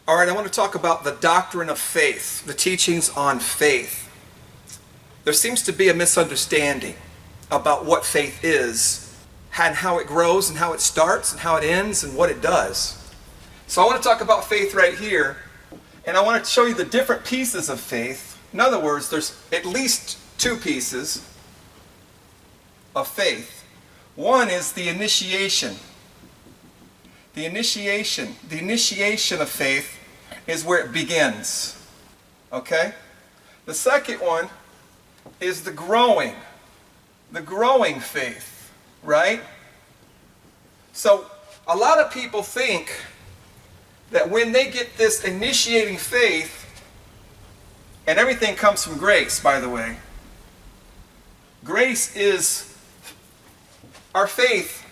All right, I want to talk about the doctrine of faith, the teachings on faith. There seems to be a misunderstanding about what faith is and how it grows and how it starts and how it ends and what it does. So I want to talk about faith right here, and I want to show you the different pieces of faith. In other words, there's at least two pieces of faith. One is the initiation. The initiation of faith is where it begins. Okay? The second one is the growing faith, right? So a lot of people think that when they get this initiating faith, and everything comes from grace, by the way. Grace is, our faith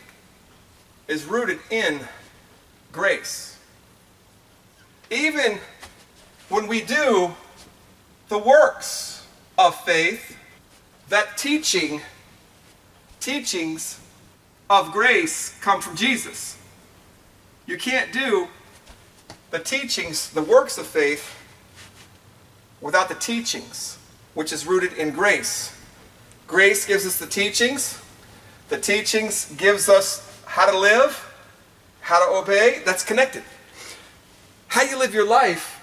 is rooted in grace. Even when we do the works of faith, that teachings of grace come from Jesus. You can't do the teachings, the works of faith, without the teachings, which is rooted in grace. Grace gives us the teachings. The teachings gives us how to live, how to obey. That's connected. How you live your life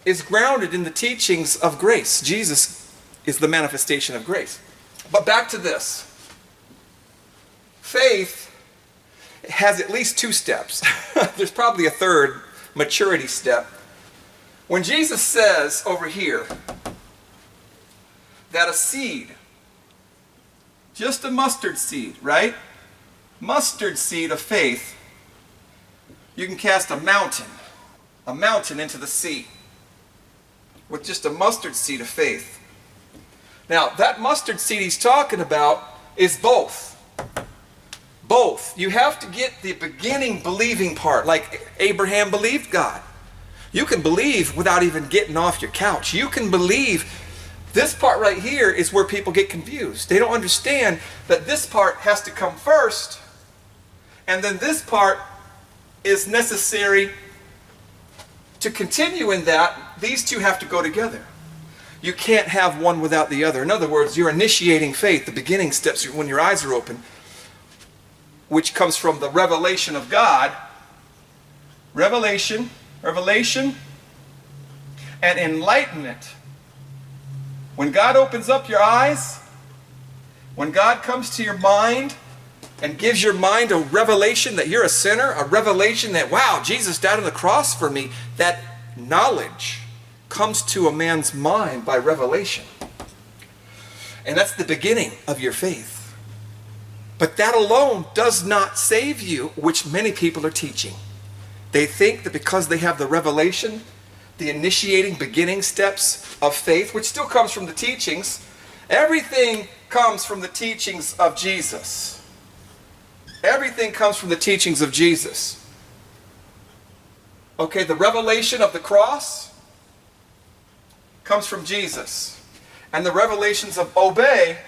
is grounded in the teachings of grace. Jesus is the manifestation of grace. But back to this. Faith has at least two steps. There's probably a third maturity step. When Jesus says over here that a seed, just a mustard seed, right? Mustard seed of faith, you can cast a mountain into the sea with just a mustard seed of faith. Now, that mustard seed he's talking about is both. Both. You have to get the beginning believing part, like Abraham believed God. You can believe without even getting off your couch. You can believe. This part right here is where people get confused. They don't understand that this part has to come first, and then this part is necessary to continue in that. These two have to go together. You can't have one without the other. In other words, you're initiating faith, the beginning steps when your eyes are open, which comes from the revelation of God. Revelation, and enlightenment. When God opens up your eyes, when God comes to your mind and gives your mind a revelation that you're a sinner, a revelation that, wow, Jesus died on the cross for me, that knowledge comes to a man's mind by revelation. And that's the beginning of your faith. But that alone does not save you, which many people are teaching. They think that because they have the revelation, the initiating beginning steps of faith, which still comes from the teachings, everything comes from the teachings of Jesus. Everything comes from the teachings of Jesus. Okay, the revelation of the cross comes from Jesus. And the revelations of obey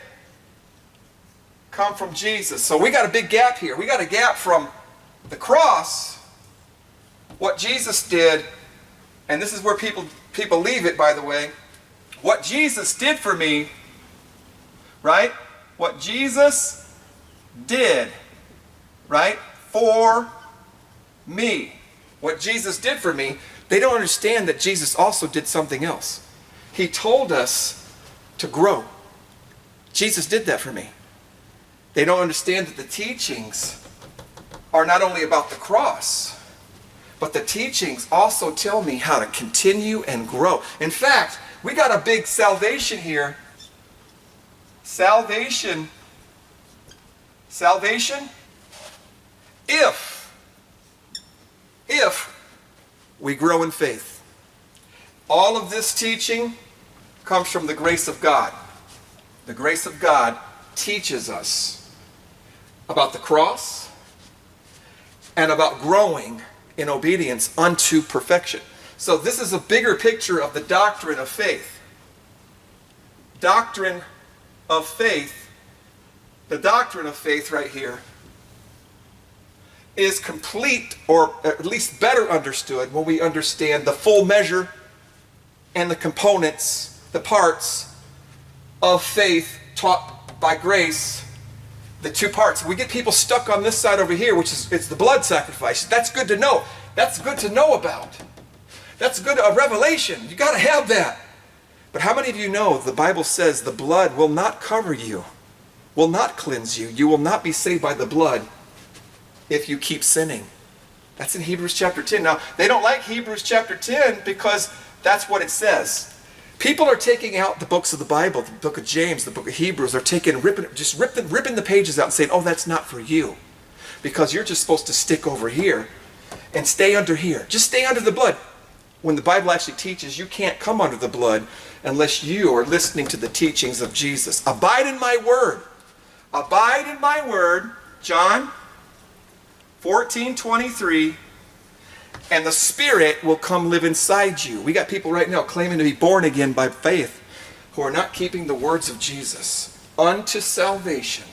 come from Jesus. So we got a big gap here. We got a gap from the cross, what Jesus did, and this is where people leave it, by the way. What Jesus did for me, right? What Jesus did, right? For me. What Jesus did for me, they don't understand that Jesus also did something else. He told us to grow. Jesus did that for me. They don't understand that the teachings are not only about the cross, but the teachings also tell me how to continue and grow. In fact, we got a big salvation here. Salvation. If we grow in faith. All of this teaching comes from the grace of God. The grace of God teaches us about the cross and about growing in obedience unto perfection. So this is a bigger picture of the doctrine of faith. Doctrine of faith, the doctrine of faith right here, is complete, or at least better understood, when we understand the full measure and the components, the parts of faith taught by grace, the two parts. We get people stuck on this side over here, which is it's the blood sacrifice. That's good to know. That's good to know about. That's good, a revelation. You got to have that. But how many of you know the Bible says the blood will not cover you, will not cleanse you. You will not be saved by the blood if you keep sinning. That's in Hebrews chapter 10. Now, they don't like Hebrews chapter 10 because that's what it says. People are taking out the books of the Bible, the book of James, the book of Hebrews. They're taking, ripping the pages out and saying, oh, that's not for you. Because you're just supposed to stick over here and stay under here. Just stay under the blood. When the Bible actually teaches you can't come under the blood unless you are listening to the teachings of Jesus. Abide in my word. Abide in my word. John 14:23. And the Spirit will come live inside you. We got people right now claiming to be born again by faith who are not keeping the words of Jesus unto salvation.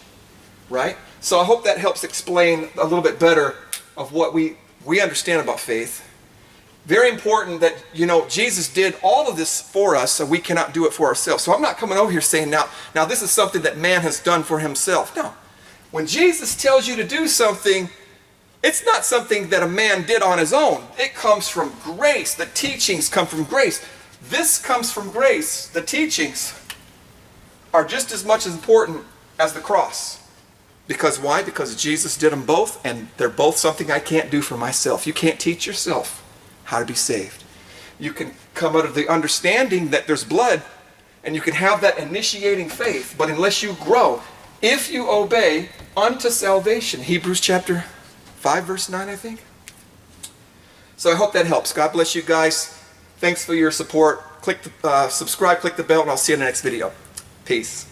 Right? So I hope that helps explain a little bit better of what we understand about faith. Very important that, Jesus did all of this for us, so we cannot do it for ourselves. So I'm not coming over here saying, now this is something that man has done for himself. No. When Jesus tells you to do something, it's not something that a man did on his own. It comes from grace. The teachings come from grace. This comes from grace. The teachings are just as much as important as the cross. Because why? Because Jesus did them both, and they're both something I can't do for myself. You can't teach yourself how to be saved. You can come out of the understanding that there's blood, and you can have that initiating faith, but unless you grow, if you obey unto salvation, Hebrews chapter 5 verse 9, I think. So I hope that helps. God bless you guys. Thanks for your support. Click the subscribe, click the bell, and I'll see you in the next video. Peace.